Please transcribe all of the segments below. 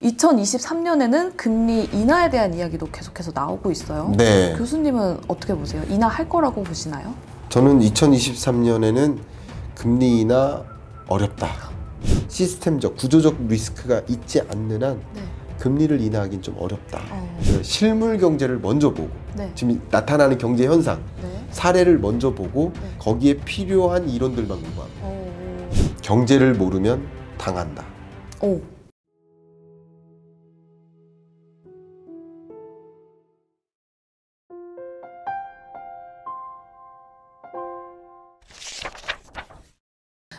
2023년에는 금리 인하에 대한 이야기도 계속해서 나오고 있어요. 네. 교수님은 어떻게 보세요? 인하할 거라고 보시나요? 저는 2023년에는 금리 인하 어렵다. 시스템적, 구조적 리스크가 있지 않는 한 금리를 인하하기는 좀 어렵다. 실물 경제를 먼저 보고 지금 나타나는 경제 현상, 사례를 먼저 보고 거기에 필요한 이론들만 공부합니다. 경제를 모르면 당한다.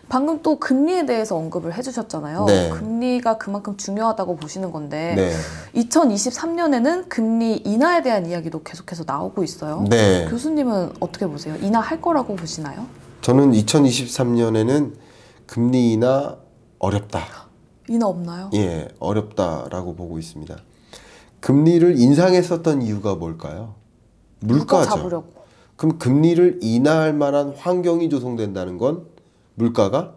방금 또 금리에 대해서 언급을 해주셨잖아요. 네. 금리가 그만큼 중요하다고 보시는 건데 네. 2023년에는 금리 인하에 대한 이야기도 계속해서 나오고 있어요. 네. 교수님은 어떻게 보세요? 인하할 거라고 보시나요? 저는 2023년에는 금리 인하 어렵다. 인하 없나요? 예, 어렵다라고 보고 있습니다. 금리를 인상했었던 이유가 뭘까요? 물가죠. 잡으려고. 그럼 금리를 인하할 만한 환경이 조성된다는 건 물가가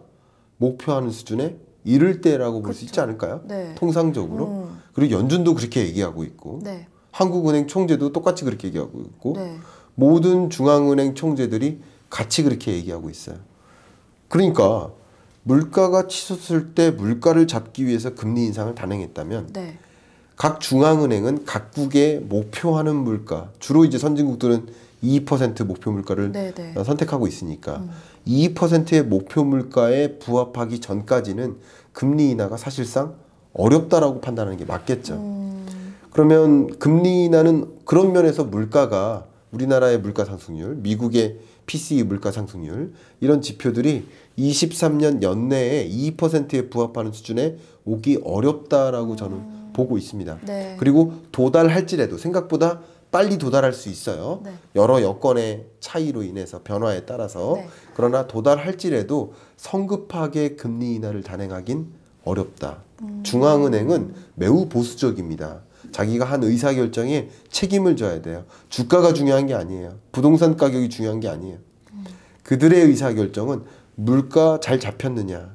목표하는 수준에 이를 때라고 볼 수 있지 않을까요? 네. 통상적으로. 그리고 연준도 그렇게 얘기하고 있고 한국은행 총재도 똑같이 그렇게 얘기하고 있고 모든 중앙은행 총재들이 같이 그렇게 얘기하고 있어요. 그러니까 물가가 치솟을 때 물가를 잡기 위해서 금리 인상을 단행했다면 각 중앙은행은 각국의 목표하는 물가, 주로 이제 선진국들은 2% 목표 물가를 선택하고 있으니까 2%의 목표 물가에 부합하기 전까지는 금리 인하가 사실상 어렵다라고 판단하는 게 맞겠죠. 그러면 금리 인하는 그런 면에서 물가가 우리나라의 물가 상승률, 미국의 PCE 물가 상승률 이런 지표들이 23년 연내에 2%에 부합하는 수준에 오기 어렵다라고 저는 보고 있습니다. 그리고 도달할지라도 생각보다 빨리 도달할 수 있어요. 여러 여건의 차이로 인해서 변화에 따라서. 그러나 도달할지라도 성급하게 금리 인하를 단행하긴 어렵다. 중앙은행은 매우 보수적입니다. 자기가 한 의사결정에 책임을 져야 돼요. 주가가 중요한 게 아니에요. 부동산 가격이 중요한 게 아니에요. 그들의 의사결정은 물가 잘 잡혔느냐.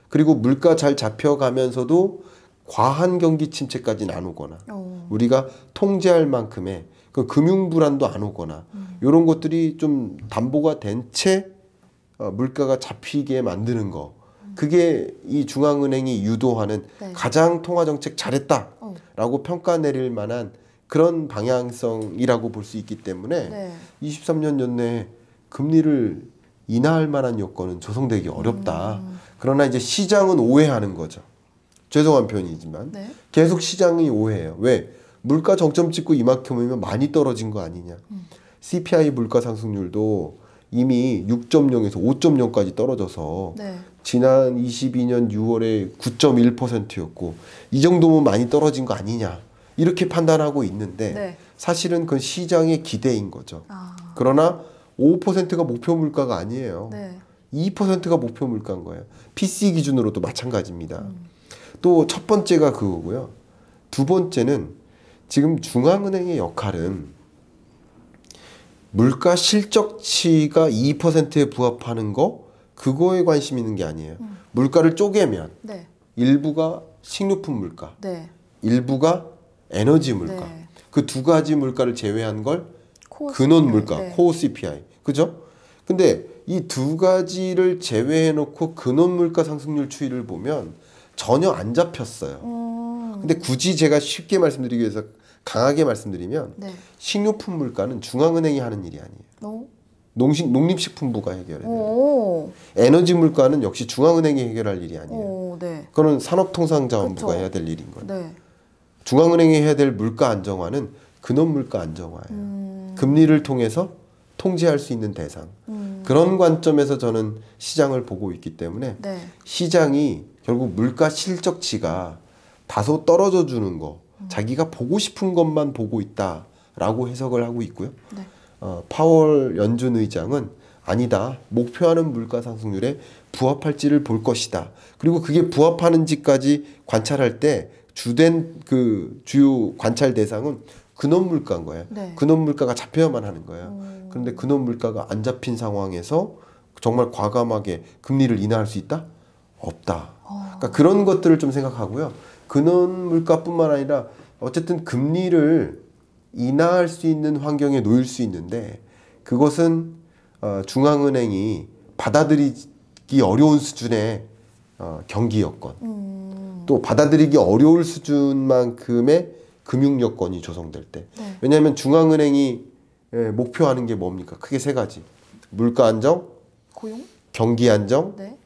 그리고 물가 잘 잡혀가면서도 과한 경기 침체까지는 안 오거나 우리가 통제할 만큼의 그 금융 불안도 안 오거나 이런 것들이 좀 담보가 된 채 물가가 잡히게 만드는 거 그게 이 중앙은행이 유도하는 가장 통화정책 잘했다라고 평가 내릴 만한 그런 방향성이라고 볼 수 있기 때문에 23년 연내에 금리를 인하할 만한 여건은 조성되기 어렵다. 그러나 이제 시장은 오해하는 거죠. 죄송한 표현이지만 계속 시장이 오해해요. 왜? 물가 정점 찍고 이만큼이면 많이 떨어진 거 아니냐. CPI 물가 상승률도 이미 6.0에서 5.0까지 떨어져서 지난 22년 6월에 9.1%였고 이 정도면 많이 떨어진 거 아니냐. 이렇게 판단하고 있는데 사실은 그건 시장의 기대인 거죠. 그러나 5%가 목표 물가가 아니에요. 2%가 목표 물가인 거예요. PC 기준으로도 마찬가지입니다. 또 첫 번째가 그거고요. 두 번째는 지금 중앙은행의 역할은 물가 실적치가 2%에 부합하는 거 그거에 관심 있는 게 아니에요. 물가를 쪼개면 일부가 식료품 물가, 일부가 에너지 물가 그 두 가지 물가를 제외한 걸 근원 물가, 코어 CPI 그죠? 근데 이 두 가지를 제외해 놓고 근원 물가 상승률 추이를 보면 전혀 안 잡혔어요. 근데 굳이 제가 쉽게 말씀드리기 위해서 강하게 말씀드리면 식료품 물가는 중앙은행이 하는 일이 아니에요. 농림식품부가 해결해야 돼요. 에너지 물가는 역시 중앙은행이 해결할 일이 아니에요. 그건 산업통상자원부가 해야 될 일인 거예요. 중앙은행이 해야 될 물가 안정화는 근원 물가 안정화예요. 금리를 통해서 통제할 수 있는 대상. 그런 관점에서 저는 시장을 보고 있기 때문에 시장이 결국 물가 실적치가 다소 떨어져 주는 거 자기가 보고 싶은 것만 보고 있다라고 해석을 하고 있고요. 파월 연준 의장은 아니다. 목표하는 물가 상승률에 부합할지를 볼 것이다. 그리고 그게 부합하는지까지 관찰할 때 주된 그 주요 관찰 대상은 근원 물가인 거예요. 근원 물가가 잡혀야만 하는 거예요. 그런데 근원 물가가 안 잡힌 상황에서 정말 과감하게 금리를 인하할 수 있다? 없다. 그러니까 그런 것들을 좀 생각하고요. 근원 물가뿐만 아니라 어쨌든 금리를 인하할 수 있는 환경에 놓일 수 있는데 그것은 중앙은행이 받아들이기 어려운 수준의 경기 여건 또 받아들이기 어려울 수준만큼의 금융 여건이 조성될 때 네. 왜냐하면 중앙은행이 목표하는 게 뭡니까? 크게 세 가지. 물가 안정, 고용, 경기 안정, 네.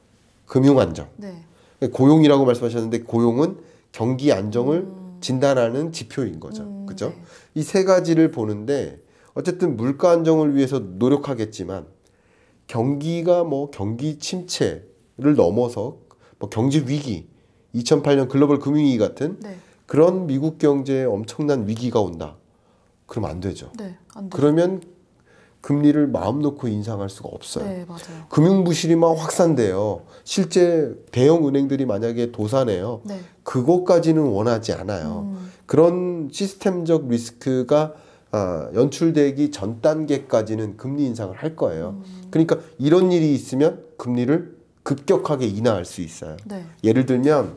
금융 안정. 네. 고용이라고 말씀하셨는데 고용은 경기 안정을 진단하는 지표인 거죠. 그죠? 네. 이 세 가지를 보는데 어쨌든 물가 안정을 위해서 노력하겠지만 경기가 뭐 경기 침체를 넘어서 뭐 경제 위기, 2008년 글로벌 금융위기 같은 네. 그런 미국 경제에 엄청난 위기가 온다. 그러면 안 되죠. 네, 안 되죠. 그러면 금리를 마음 놓고 인상할 수가 없어요. 네, 맞아요. 금융부실이 막 확산돼요. 실제 대형 은행들이 만약에 도산해요. 네. 그것까지는 원하지 않아요. 그런 시스템적 리스크가 연출되기 전 단계까지는 금리 인상을 할 거예요. 그러니까 이런 일이 있으면 금리를 급격하게 인하할 수 있어요. 네. 예를 들면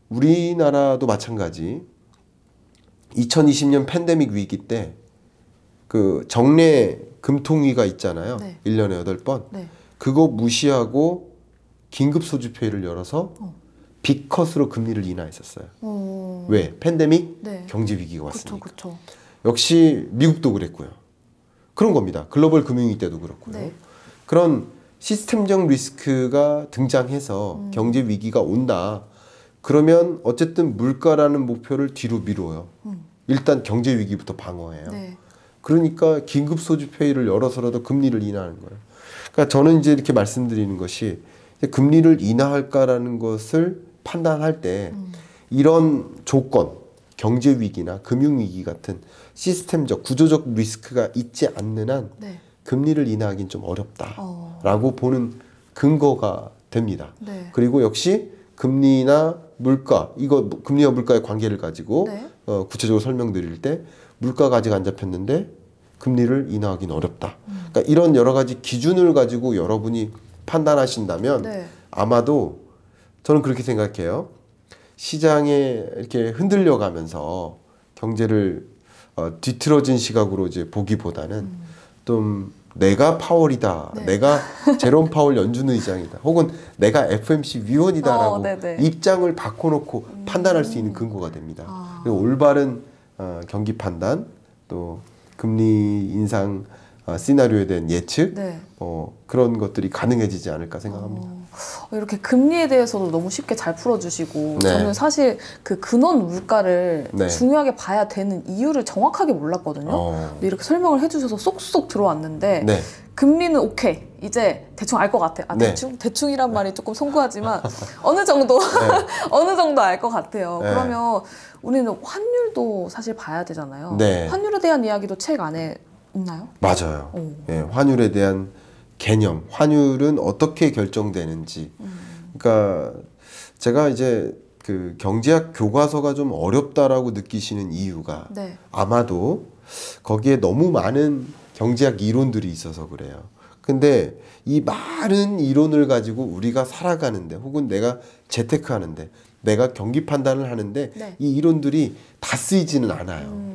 우리나라도 마찬가지. 2020년 팬데믹 위기 때 그 정례 금통위가 있잖아요. 네. 1년에 8번. 네. 그거 무시하고 긴급소주회의를 열어서 빅컷으로 금리를 인하했었어요. 왜? 팬데믹 네. 경제위기가 왔으니까. 그쵸. 역시 미국도 그랬고요. 그런 겁니다. 글로벌 금융위기 때도 그렇고요. 네. 그런 시스템적 리스크가 등장해서 경제위기가 온다. 그러면 어쨌든 물가라는 목표를 뒤로 미뤄요. 일단 경제위기부터 방어해요. 네. 그러니까 긴급소집회의를 열어서라도 금리를 인하하는 거예요. 그러니까 저는 이제 이렇게 말씀드리는 것이 금리를 인하할까라는 것을 판단할 때 이런 조건, 경제위기나 금융위기 같은 시스템적, 구조적 리스크가 있지 않는 한 네. 금리를 인하하기는 좀 어렵다라고 보는 근거가 됩니다. 네. 그리고 역시 금리나 물가, 이거 금리와 물가의 관계를 가지고 네. 구체적으로 설명드릴 때 물가가 아직 안 잡혔는데 금리를 인하하기는 어렵다. 그러니까 이런 여러 가지 기준을 가지고 여러분이 판단하신다면 네. 아마도 저는 그렇게 생각해요. 시장에 이렇게 흔들려 가면서 경제를 뒤틀어진 시각으로 이제 보기보다는 좀 내가 파월이다. 네. 내가 제롬 파월 연준 의장이다. 혹은 내가 FMC 위원이다라고 입장을 바꿔놓고 판단할 수 있는 근거가 됩니다. 그리고 올바른 경기 판단, 또 금리 인상 시나리오에 대한 예측, 네. 그런 것들이 가능해지지 않을까 생각합니다. 이렇게 금리에 대해서도 너무 쉽게 잘 풀어주시고 네. 저는 사실 그 근원 물가를 네. 중요하게 봐야 되는 이유를 정확하게 몰랐거든요. 근데 이렇게 설명을 해주셔서 쏙쏙 들어왔는데 네. 금리는 오케이. 이제 대충 알 것 같아요. 네. 대충이란 말이 조금 송구하지만 어느 정도 네. 어느 정도 알 것 같아요. 네. 그러면 우리는 환율도 사실 봐야 되잖아요. 네. 환율에 대한 이야기도 책 안에 있나요? 맞아요. 네, 환율에 대한 개념, 환율은 어떻게 결정되는지. 그러니까 제가 이제 그 경제학 교과서가 좀 어렵다라고 느끼시는 이유가 네. 아마도 거기에 너무 많은 경제학 이론들이 있어서 그래요. 근데 이 많은 이론을 가지고 우리가 살아가는데 혹은 내가 재테크하는데 내가 경기 판단을 하는데 네. 이 이론들이 다 쓰이지는 않아요.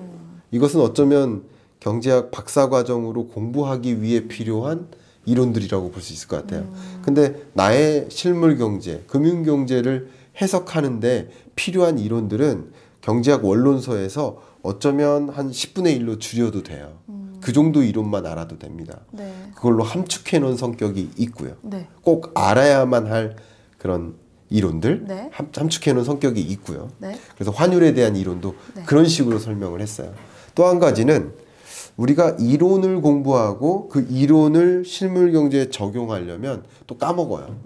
이것은 어쩌면 경제학 박사과정으로 공부하기 위해 필요한 이론들이라고 볼 수 있을 것 같아요. 근데 나의 실물 경제, 금융 경제를 해석하는데 필요한 이론들은 경제학 원론서에서 어쩌면 한 10분의 1로 줄여도 돼요. 그 정도 이론만 알아도 됩니다. 네. 그걸로 함축해 놓은 성격이 있고요. 네. 꼭 알아야만 할 그런 이론들, 네. 함축해 놓은 성격이 있고요. 네. 그래서 환율에 대한 이론도 네. 그런 식으로 설명을 했어요. 또 한 가지는 우리가 이론을 공부하고 그 이론을 실물 경제에 적용하려면 또 까먹어요.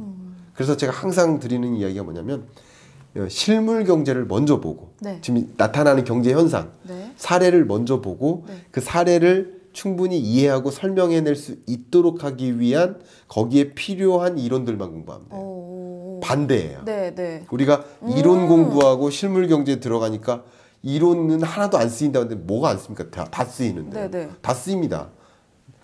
그래서 제가 항상 드리는 이야기가 뭐냐면 실물 경제를 먼저 보고 네. 지금 나타나는 경제 현상, 네. 사례를 먼저 보고 네. 그 사례를 충분히 이해하고 설명해낼 수 있도록 하기 위한 거기에 필요한 이론들만 공부하면 돼요. 반대예요. 네, 네. 우리가 이론 공부하고 실물 경제에 들어가니까 이론은 하나도 안 쓰인다는데 뭐가 안 씁니까? 다 쓰이는데. 네네. 다 쓰입니다.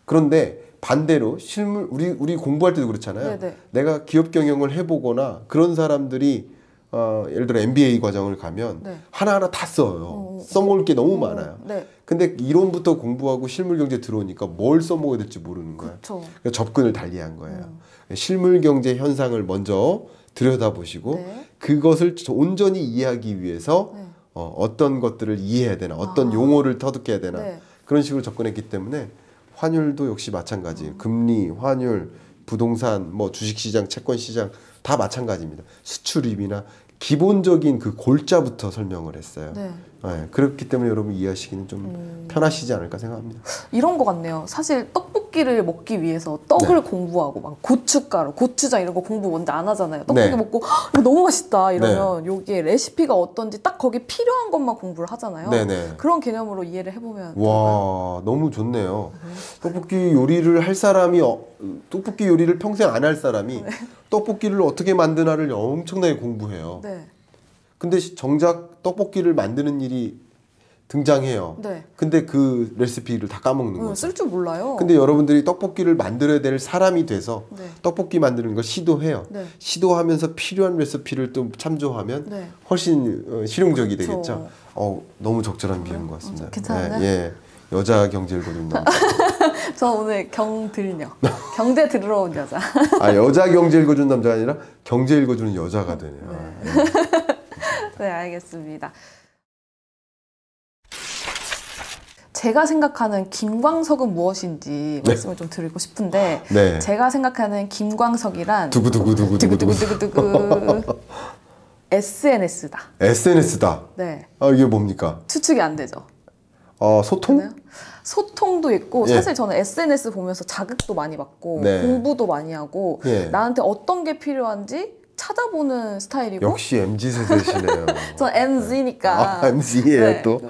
그런데 반대로 실물 우리 공부할 때도 그렇잖아요. 네네. 내가 기업 경영을 해보거나 그런 사람들이 예를 들어 MBA 과정을 가면 네. 하나하나 다 써요. 써먹을 게 너무 많아요. 네. 근데 이론부터 공부하고 실물 경제 들어오니까 뭘 써먹어야 될지 모르는 거예요. 그러니까 접근을 달리한 거예요. 실물 경제 현상을 먼저 들여다보시고 네. 그것을 온전히 이해하기 위해서 네. 어떤 것들을 이해해야 되나, 어떤 용어를 터득해야 되나 네. 그런 식으로 접근했기 때문에 환율도 역시 마찬가지예요. 금리, 환율, 부동산, 뭐 주식시장, 채권시장 다 마찬가지입니다. 수출입이나 기본적인 그 골자부터 설명을 했어요. 네. 네, 그렇기 때문에 여러분 이해하시기는 좀 편하시지 않을까 생각합니다. 이런 것 같네요. 사실 떡볶이를 먹기 위해서 떡을 네. 공부하고 막 고춧가루, 고추장 이런 거 공부 먼저 안 하잖아요. 떡볶이 네. 먹고 이거 너무 맛있다 이러면 네. 여기에 레시피가 어떤지 딱 거기 필요한 것만 공부를 하잖아요. 네네. 그런 개념으로 이해를 해보면 와 너무 좋네요. 떡볶이 요리를 할 사람이 떡볶이 요리를 평생 안 할 사람이 네. 떡볶이를 어떻게 만드나를 엄청나게 공부해요. 네. 근데 정작 떡볶이를 만드는 일이 등장해요. 네. 근데 그 레시피를 다 까먹는 거죠. 쓸 줄 몰라요. 근데 여러분들이 떡볶이를 만들어야 될 사람이 돼서 네. 떡볶이 만드는 걸 시도해요. 네. 시도하면서 필요한 레시피를 또 참조하면 네. 훨씬 실용적이 그쵸. 되겠죠. 너무 적절한 비유인 것 같습니다. 괜찮아요? 예. 여자 경제를 고르는 남자. 저 오늘 경들녀. 경제 들으러 온 여자. 여자 경제 읽어주는 남자가 아니라 경제 읽어주는 여자가 되네요. 네. 네, 알겠습니다. 제가 생각하는 김광석은 무엇인지 말씀을 좀 드리고 싶은데 네. 제가 생각하는 김광석이란 두구두구두구두구 SNS다. SNS다. 네. 이게 뭡니까? 추측이 안 되죠. 소통? 그러나요? 소통도 있고 예. 사실 저는 SNS 보면서 자극도 많이 받고 네. 공부도 많이 하고 예. 나한테 어떤 게 필요한지 찾아보는 스타일이고 역시 MZ세대시네요. 전 MZ니까 MZ예요 네. 또?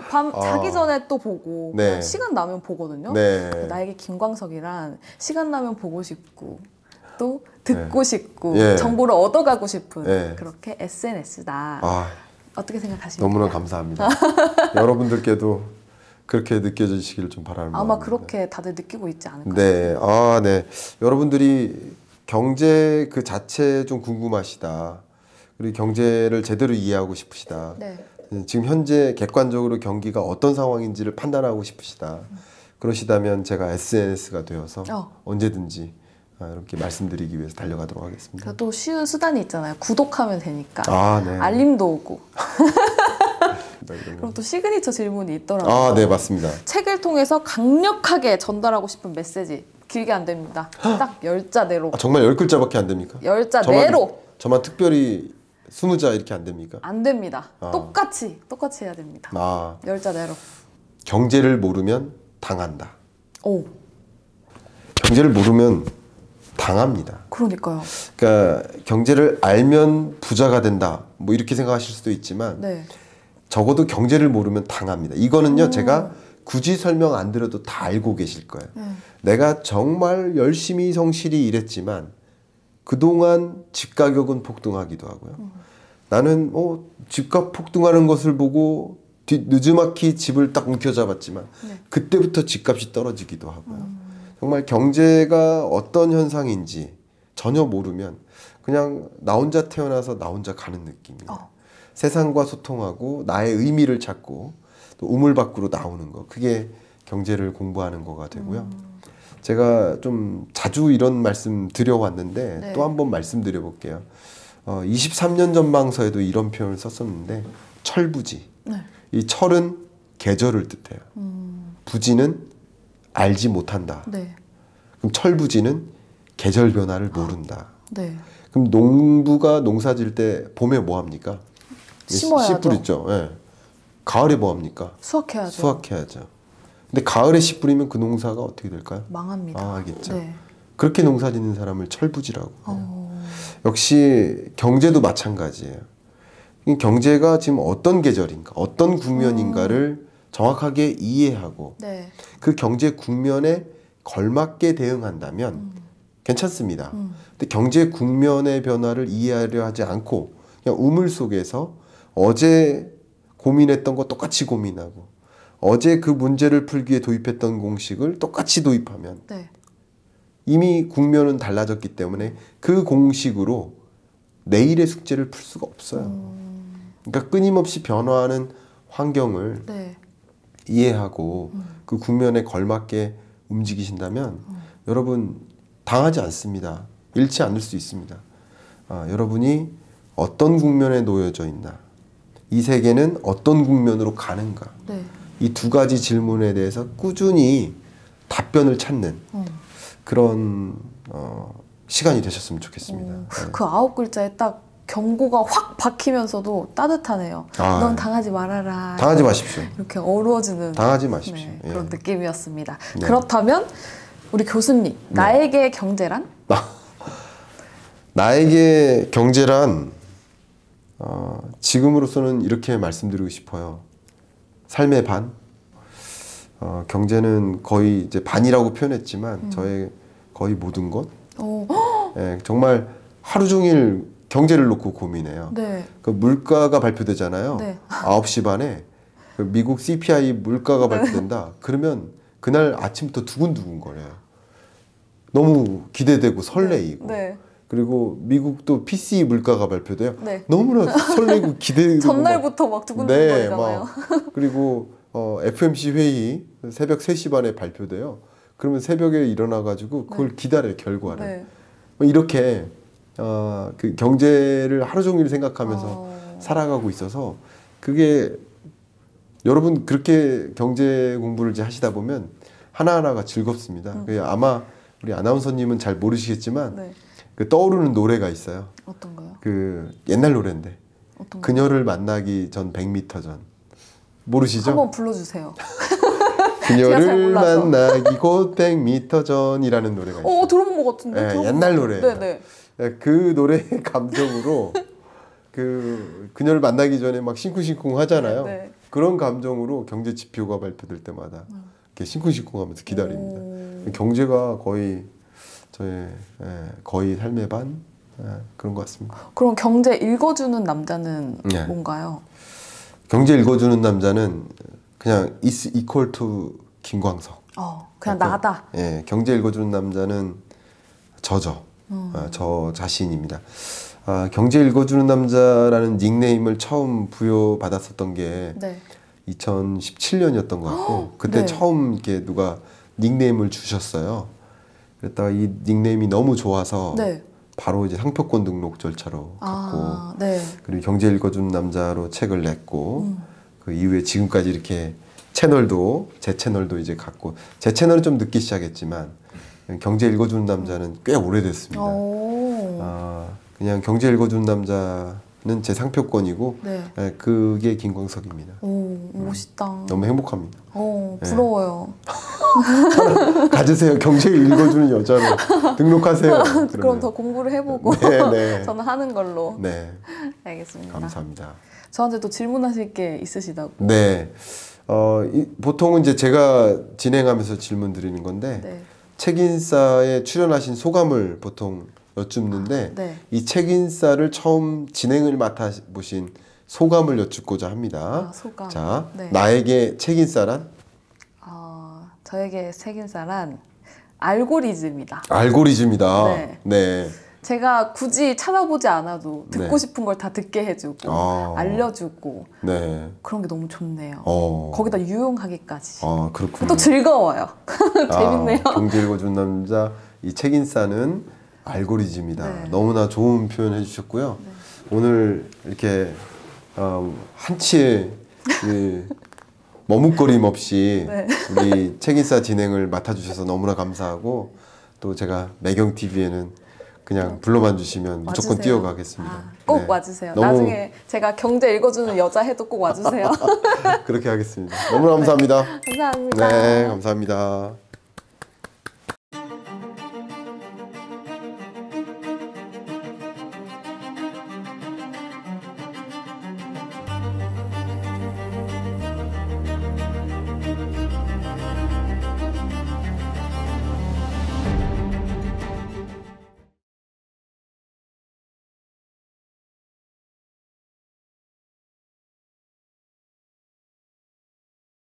자기 전에 또 보고 네. 시간 나면 보거든요. 네. 나에게 김광석이란 시간 나면 보고 싶고 또 듣고 네. 싶고 예. 정보를 얻어가고 싶은 예. 그렇게 SNS다. 어떻게 생각하십니까? 너무나 감사합니다. 여러분들께도 그렇게 느껴지시길 좀 바라는 아마 마음입니다. 그렇게 다들 느끼고 있지 않을까요? 네, 네. 여러분들이 경제 그 자체 좀 궁금하시다. 그리고 경제를 제대로 이해하고 싶으시다. 네. 지금 현재 객관적으로 경기가 어떤 상황인지를 판단하고 싶으시다. 그러시다면 제가 SNS가 되어서 언제든지 이렇게 말씀드리기 위해서 달려가도록 하겠습니다. 또 쉬운 수단이 있잖아요. 구독하면 되니까. 네. 알림도 오고. 그럼 또 시그니처 질문이 있더라고요. 네, 맞습니다. 책을 통해서 강력하게 전달하고 싶은 메시지. 길게 안 됩니다. 딱 10자 내로. 정말 10글자밖에 안 됩니까? 10자 내로. 저만 특별히 20자 이렇게 안 됩니까? 안 됩니다. 똑같이 해야 됩니다. 10자 내로. 경제를 모르면 당한다. 오. 경제를 모르면 당합니다. 그러니까요. 그러니까 경제를 알면 부자가 된다. 뭐 이렇게 생각하실 수도 있지만 네. 적어도 경제를 모르면 당합니다. 이거는요 제가 굳이 설명 안 드려도 다 알고 계실 거예요. 내가 정말 열심히 성실히 일했지만 그동안 집 가격은 폭등하기도 하고요. 나는 집값 폭등하는 것을 보고 늦지막히 집을 딱 움켜잡았지만 네. 그때부터 집값이 떨어지기도 하고요. 정말 경제가 어떤 현상인지 전혀 모르면 그냥 나 혼자 태어나서 나 혼자 가는 느낌이에요. 세상과 소통하고 나의 의미를 찾고 또 우물 밖으로 나오는 거 그게 경제를 공부하는 거가 되고요. 제가 좀 자주 이런 말씀 드려왔는데 네. 또 한 번 말씀드려 볼게요. 23년 전망서에도 이런 표현을 썼었는데 철부지. 네. 이 철은 계절을 뜻해요. 부지는 알지 못한다. 네. 그럼 철부지는 계절 변화를 모른다. 네. 그럼 농부가 농사 지을 때 봄에 뭐 합니까? 심어야죠. 씨 뿌리죠. 네. 가을에 뭐 합니까? 수확해야죠. 근데 가을에 씨 뿌리면 그 농사가 어떻게 될까요? 망합니다. 알겠죠. 네. 그렇게 농사 짓는 사람을 철부지라고 해요. 역시 경제도 마찬가지예요. 경제가 지금 어떤 계절인가, 어떤 국면인가를 정확하게 이해하고 네. 그 경제 국면에 걸맞게 대응한다면 괜찮습니다. 근데 경제 국면의 변화를 이해하려 하지 않고 그냥 우물 속에서 어제 고민했던 거 똑같이 고민하고 어제 그 문제를 풀기 위해 도입했던 공식을 똑같이 도입하면 네. 이미 국면은 달라졌기 때문에 그 공식으로 내일의 숙제를 풀 수가 없어요. 그러니까 끊임없이 변화하는 환경을 네. 이해하고 그 국면에 걸맞게 움직이신다면 여러분 당하지 않습니다. 잃지 않을 수 있습니다. 여러분이 어떤 국면에 놓여져 있나, 이 세계는 어떤 국면으로 가는가, 네. 이 두 가지 질문에 대해서 꾸준히 답변을 찾는 그런 시간이 되셨으면 좋겠습니다. 네. 그 9글자에 딱 경고가 확 박히면서도 따뜻하네요. 넌 당하지 말아라. 당하지 마십시오. 이렇게 어루어지는 당하지 마십시오. 네, 그런 느낌이었습니다. 네. 그렇다면 우리 교수님, 나에게 경제란? 나에게 경제란 지금으로서는 이렇게 말씀드리고 싶어요. 삶의 반. 경제는 거의 이제 반이라고 표현했지만 저의 거의 모든 것. 네, 정말 하루 종일 경제를 놓고 고민해요. 네. 그 물가가 발표되잖아요. 네. 9시 반에 그 미국 CPI 물가가 발표된다. 그러면 그날 아침부터 두근두근 거려요. 너무 기대되고 설레이고. 네. 그리고 미국도 PCE 물가가 발표돼요. 네. 너무나 설레고 기대되고 전날부터 막 두근두근거리잖아요. 네, 그리고 FMC 회의 새벽 3시 반에 발표돼요. 그러면 새벽에 일어나가지고 그걸 네. 기다려요, 결과를. 네. 이렇게 그 경제를 하루 종일 생각하면서 살아가고 있어서 그게 여러분 그렇게 경제 공부를 이제 하시다 보면 하나하나가 즐겁습니다. 아마 우리 아나운서님은 잘 모르시겠지만 네. 그 떠오르는 노래가 있어요. 어떤 거요? 그 옛날 노래인데 어떤 그녀를 만나기 전 100m 전. 모르시죠? 한번 불러주세요. 그녀를 만나기 곧 100m 전이라는 노래가 있어요. 들어본 것 같은데. 네, 옛날 노래예요. 네네. 그 노래의 감정으로 그녀를 만나기 전에 막 싱쿵싱쿵 하잖아요. 네. 그런 감정으로 경제 지표가 발표될 때마다 이렇게 싱쿵싱쿵하면서 기다립니다. 경제가 거의 저의 거의 삶의 반 그런 것 같습니다. 그럼 경제 읽어주는 남자는 네. 뭔가요? 경제 읽어주는 남자는 그냥 is equal to 김광석. 그냥 나다. 예, 경제 읽어주는 남자는 저죠. 저 자신입니다. 경제 읽어주는 남자라는 닉네임을 처음 부여받았었던 게 네. 2017년이었던 것 같고 그때 네. 처음 이렇게 누가 닉네임을 주셨어요. 그랬다가 이 닉네임이 너무 좋아서 네. 바로 이제 상표권 등록 절차로 갔고 네. 그리고 경제 읽어주는 남자로 책을 냈고 그 이후에 지금까지 이렇게 채널도 제 채널도 이제 갔고 제 채널은 좀 늦게 시작했지만 경제 읽어주는 남자는 꽤 오래됐습니다. 그냥 경제 읽어주는 남자는 제 상표권이고 네. 그게 김광석입니다. 멋있다. 너무 행복합니다. 부러워요. 가지세요. 경제 읽어주는 여자로 등록하세요. 그럼 더 공부를 해보고 네. 저는 하는 걸로. 네. 알겠습니다. 감사합니다. 저한테 또 질문하실 게 있으시다고. 네. 보통은 이제 제가 진행하면서 질문 드리는 건데 네. 책인싸에 출연하신 소감을 보통 여쭙는데 네. 이 책인싸를 처음 진행을 맡아보신 소감을 여쭙고자 합니다. 소감. 자, 네. 나에게 책인싸란? 저에게 책인싸란 알고리즘이다. 알고리즘이다. 네. 네. 제가 굳이 찾아보지 않아도 듣고 네. 싶은 걸 다 듣게 해주고 알려주고 네. 그런 게 너무 좋네요. 거기다 유용하기까지. 그렇군요. 또 즐거워요. 재밌네요. 경제 읽어준 남자 이 책인싸는 알고리즘이다. 네. 너무나 좋은 표현 해주셨고요. 네. 오늘 이렇게 한치의 머뭇거림 없이 네. 우리 책인싸 진행을 맡아주셔서 너무나 감사하고 또 제가 매경TV에는 그냥 불러만 주시면 무조건 와주세요. 뛰어가겠습니다. 꼭 네. 와주세요. 나중에 제가 경제 읽어주는 여자 해도 꼭 와주세요. 그렇게 하겠습니다. 너무 감사합니다. 네. 감사합니다. 네, 감사합니다.